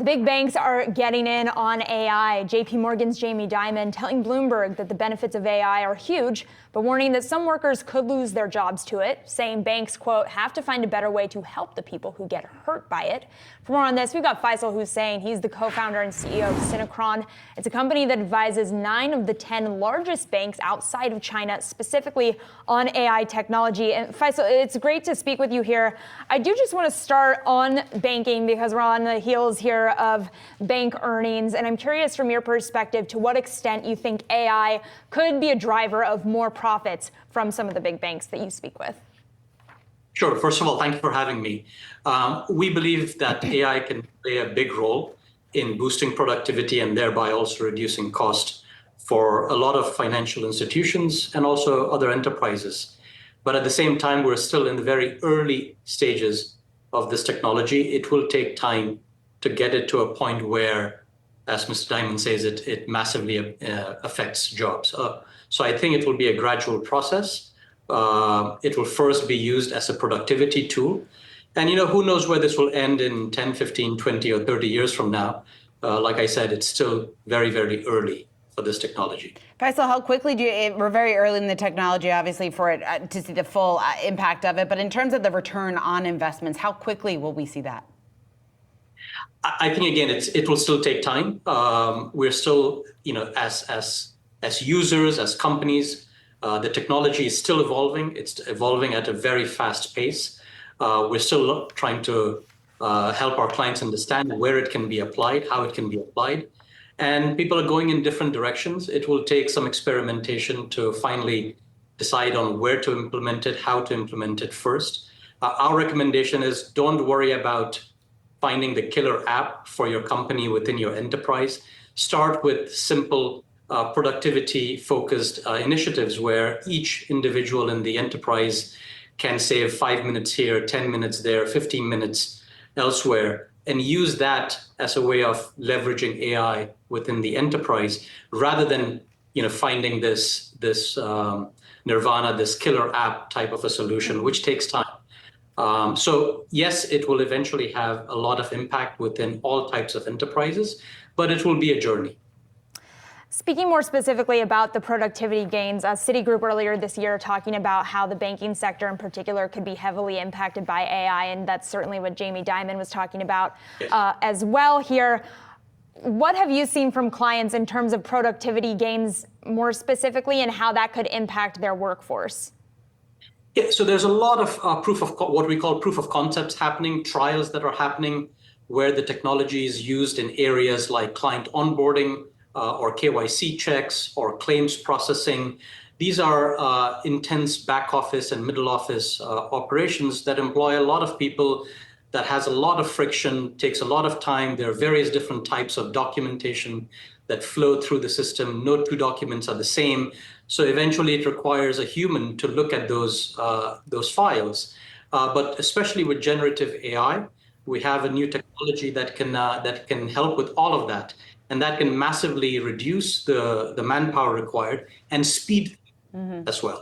Big banks are getting in on AI. JPMorgan's Jamie Dimon telling Bloomberg that the benefits of AI are huge, but warning that some workers could lose their jobs to it, saying banks, quote, have to find a better way to help the people who get hurt by it. For more on this, we've got Faisal Husain. He's the co-founder and CEO of Synechron. It's a company that advises 9 of the 10 largest banks outside of China, specifically on AI technology. And Faisal, it's great to speak with you here. I do just want to start on banking because we're on the heels here of bank earnings. And I'm curious from your perspective to what extent you think AI could be a driver of more profits from some of the big banks that you speak with. Sure. First of all, thank you for having me. We believe that AI can play a big role in boosting productivity and thereby also reducing cost for a lot of financial institutions and also other enterprises. But at the same time, we're still in the very early stages of this technology. It will take time to get it to a point where, as Mr. Dimon says, it massively affects jobs. So I think it will be a gradual process. It will first be used as a productivity tool. And who knows where this will end in 10, 15, 20, or 30 years from now. Like I said, it's still very, very early for this technology. Faisal, how quickly we're very early in the technology, obviously, for it to see the full impact of it. But in terms of the return on investments, how quickly will we see that? I think, again, it will still take time. We're still, as users, as companies, the technology is still evolving. It's evolving at a very fast pace. We're still trying to help our clients understand where it can be applied, how it can be applied. And people are going in different directions. It will take some experimentation to finally decide on where to implement it, how to implement it first. Our recommendation is don't worry about finding the killer app for your company within your enterprise. Start with simple productivity-focused initiatives where each individual in the enterprise can save 5 minutes here, 10 minutes there, 15 minutes elsewhere, and use that as a way of leveraging AI within the enterprise, rather than finding this nirvana, this killer app type of a solution, which takes time. So yes, it will eventually have a lot of impact within all types of enterprises, but it will be a journey. Speaking more specifically about the productivity gains, Citigroup earlier this year talking about how the banking sector in particular could be heavily impacted by AI, and that's certainly what Jamie Dimon was talking about as well here. What have you seen from clients in terms of productivity gains more specifically and how that could impact their workforce? Yeah, so there's a lot of what we call proof of concepts happening, trials that are happening where the technology is used in areas like client onboarding or KYC checks or claims processing. These are intense back office and middle office operations that employ a lot of people, that has a lot of friction, takes a lot of time. There are various different types of documentation that flow through the system. No two documents are the same. So eventually it requires a human to look at those files. But especially with generative AI, we have a new technology that can help with all of that. And that can massively reduce the manpower required and speed as well.